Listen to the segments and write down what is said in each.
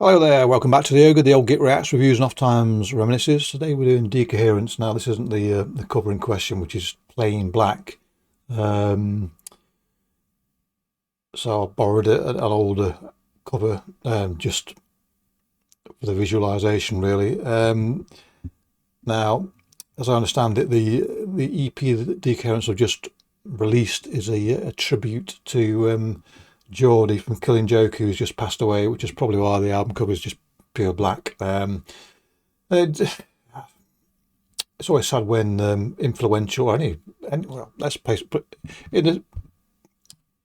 Hello there, welcome back to the Ogre, the old Git Reacts Reviews and Off Times Reminiscences. Today we're doing Decoherence. Now this isn't the cover in question, which is plain black. So I borrowed an older cover just for the visualization really. Now, as I understand it, the EP that Decoherence have just released is a tribute to Geordie from Killing Joke, who's just passed away, which is probably why the album cover is just pure black. It's always sad when influential, well, let's put in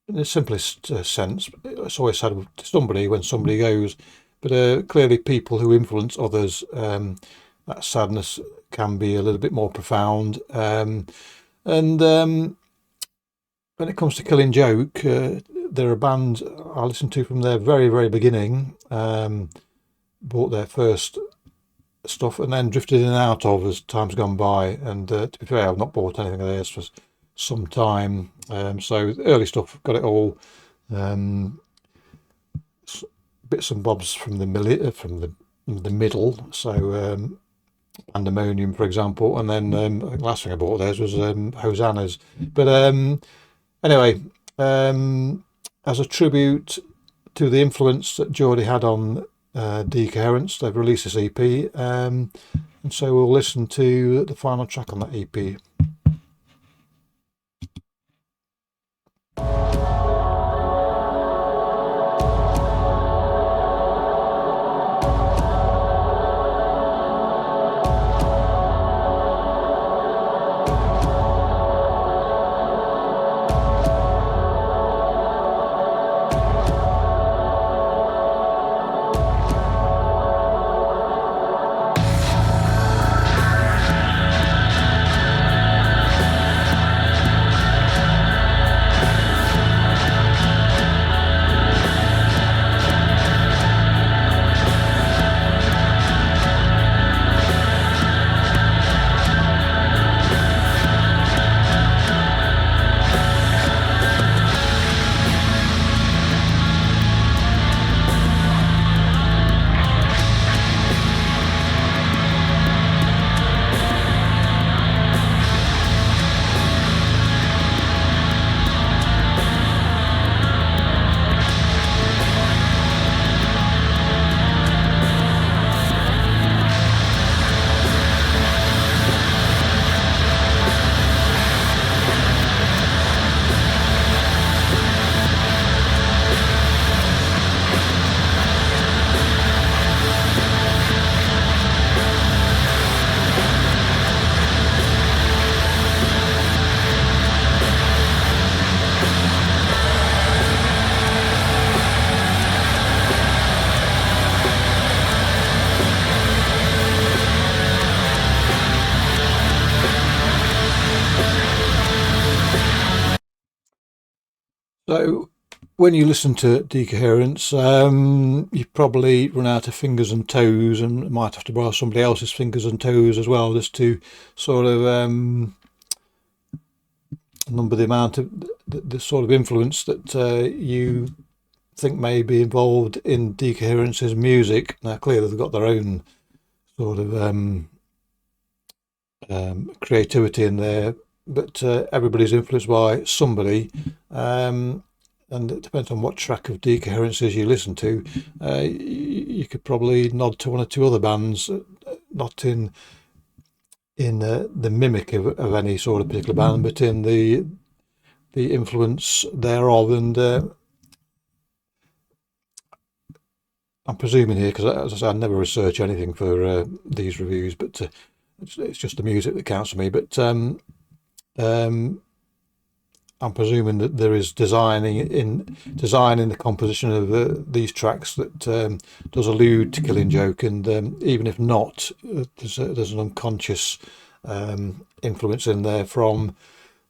the simplest sense, it's always sad to somebody when somebody goes, but clearly people who influence others, that sadness can be a little bit more profound. And when it comes to Killing Joke, they're a band I listened to from their very beginning. Bought their first stuff and then drifted in and out of as time's gone by. And to be fair, I've not bought anything of theirs for some time. So early stuff, got it all. Bits and bobs from the middle. So Pandemonium, for example, and then the last thing I bought theirs was Hosannas. But anyway, as a tribute to the influence that Geordie had on Decoherence, they've released this EP, and so we'll listen to the final track on that EP. So when you listen to Decoherence, you probably run out of fingers and toes and might have to borrow somebody else's fingers and toes as well, just to sort of number the amount of the sort of influence that you think may be involved in Decoherence's music. Now clearly they've got their own sort of creativity in there, but everybody's influenced by somebody, and it depends on what track of Decoherences you listen to. You could probably nod to one or two other bands, not in the mimic of any sort of particular band, but in the influence thereof. And I'm presuming here, because as I say, I never research anything for these reviews, but it's just the music that counts for me. But I'm presuming that there is design in the composition of these tracks that does allude to Killing Joke, and even if not, there's an unconscious influence in there from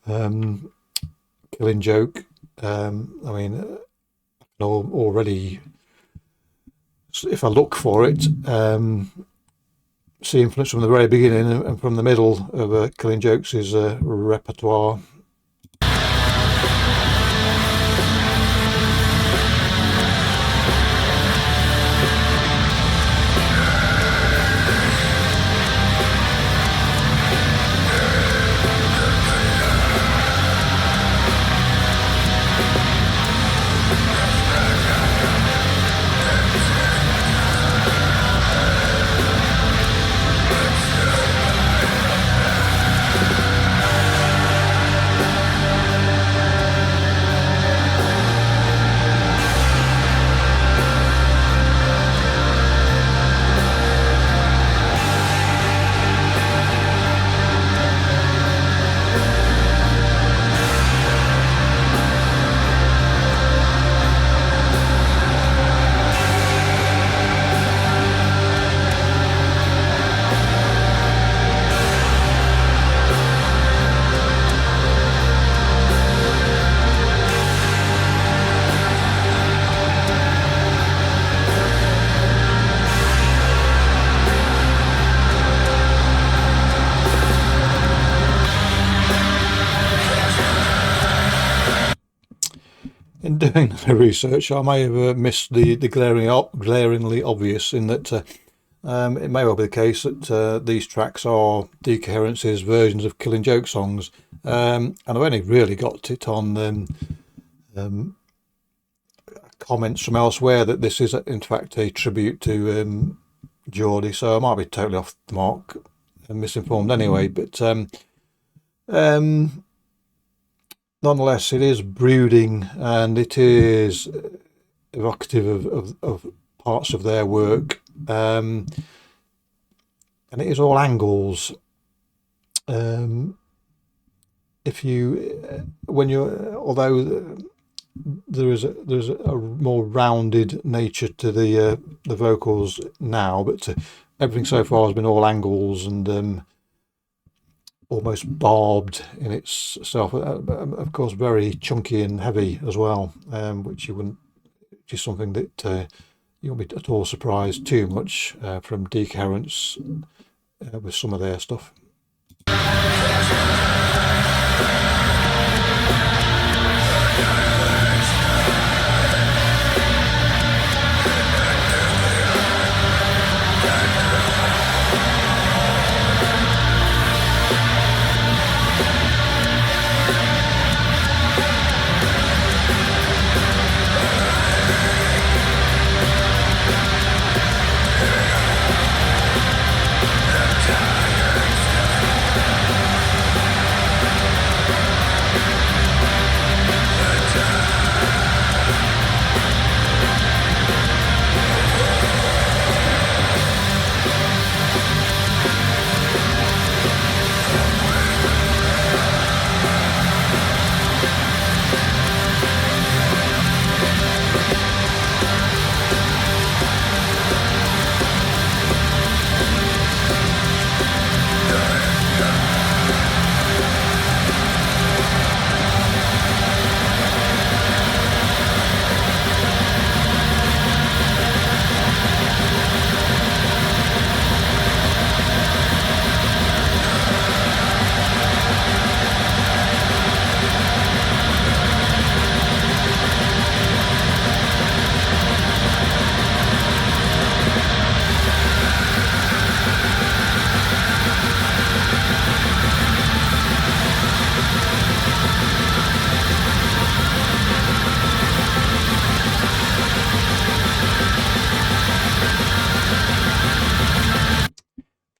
Killing Joke. I mean, I can already, if I look for it, see influence from the very beginning and from the middle of Killing Joke's repertoire. doing the research, I may have missed the glaringly obvious in that it may well be the case that these tracks are Decoherence's versions of Killing Joke songs, and I've only really got it on comments from elsewhere that this is in fact a tribute to Geordie, so I might be totally off the mark and misinformed anyway, but nonetheless it is brooding and it is evocative of parts of their work, and it is all angles. If you when you're although there's a more rounded nature to the vocals now, but everything so far has been all angles and almost barbed in itself. Of course, very chunky and heavy as well, which is something that you won't be at all surprised too much from Decoherence with some of their stuff.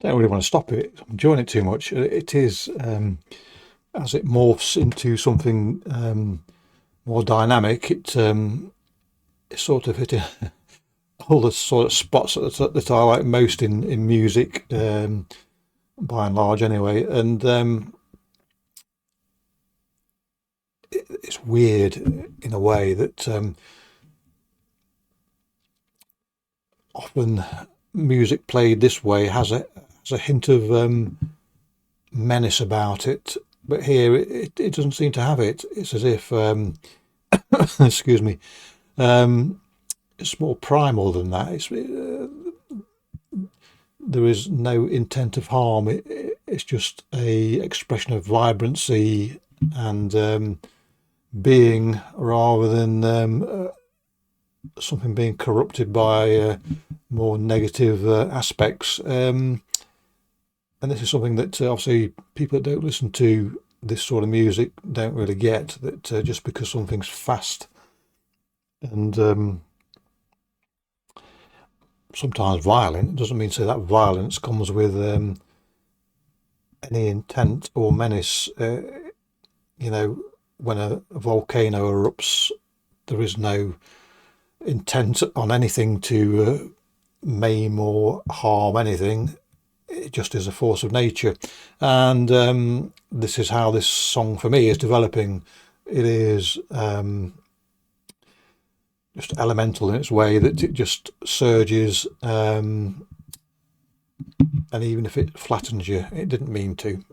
Don't really want to stop it. I'm enjoying it too much. It is as it morphs into something more dynamic. It's sort of hitting all the sort of spots that I like most in music, by and large, anyway. And it's weird in a way that often music played this way has a hint of menace about it, but here it doesn't seem to have it. It's as if excuse me, it's more primal than that. There is no intent of harm. It's just a expression of vibrancy and being, rather than something being corrupted by more negative aspects. And this is something that obviously people that don't listen to this sort of music don't really get, that just because something's fast and sometimes violent, it doesn't mean to say that violence comes with any intent or menace. When a volcano erupts, there is no intent on anything to maim or harm anything. It just is a force of nature, and this is how this song for me is developing. It is just elemental in its way, that it just surges, and even if it flattens you, it didn't mean to.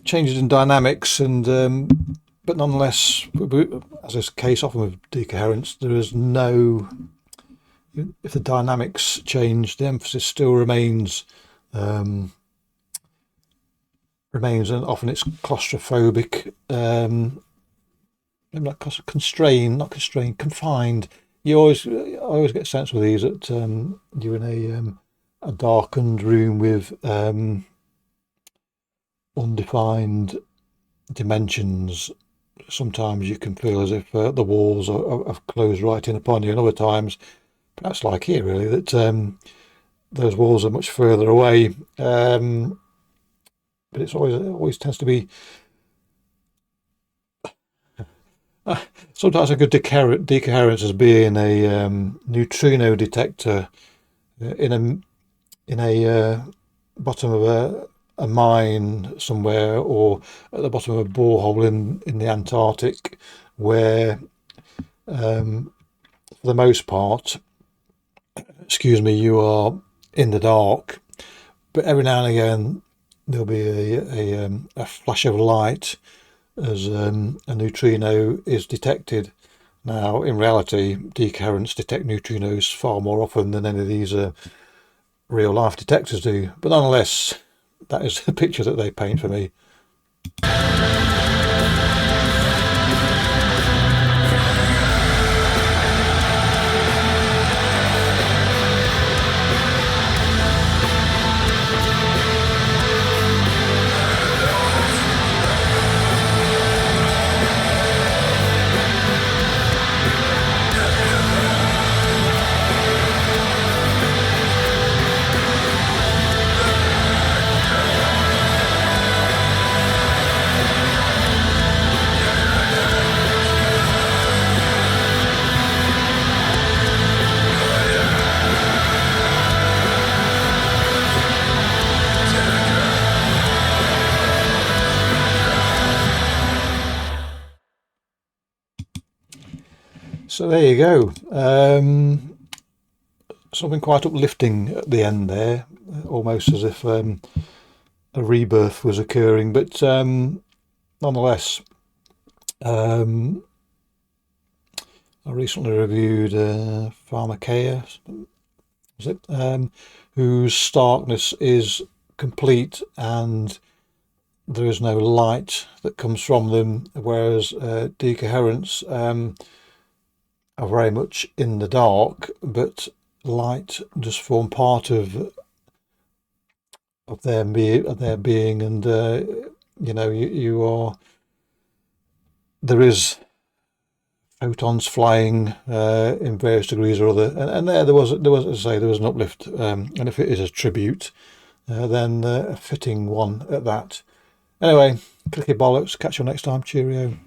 changes in dynamics, and but nonetheless, as is the case often with decoherence, there is no, if the dynamics change, the emphasis still remains, and often it's claustrophobic, maybe not confined. I always get a sense with these that you're in a darkened room with undefined dimensions. Sometimes you can feel as if the walls have closed right in upon you, and other times, perhaps like here really, that those walls are much further away. But it always tends to be sometimes I could decoherence as being a neutrino detector in a bottom of a mine somewhere, or at the bottom of a borehole in the Antarctic, where for the most part, you are in the dark, but every now and again there'll be a flash of light as a neutrino is detected. Now, in reality, decoherence detect neutrinos far more often than any of these real life detectors do, but nonetheless, that is the picture that they paint for me. So there you go. Something quite uplifting at the end there, almost as if a rebirth was occurring. But nonetheless, I recently reviewed Pharmakeia, was it? Whose starkness is complete and there is no light that comes from them, whereas Decoherence are very much in the dark, but light does form part of their being, and you are, there is photons flying in various degrees or other, and there was as I say, there was an uplift, and if it is a tribute, then a fitting one at that. Anyway, clicky bollocks, catch you next time, cheerio.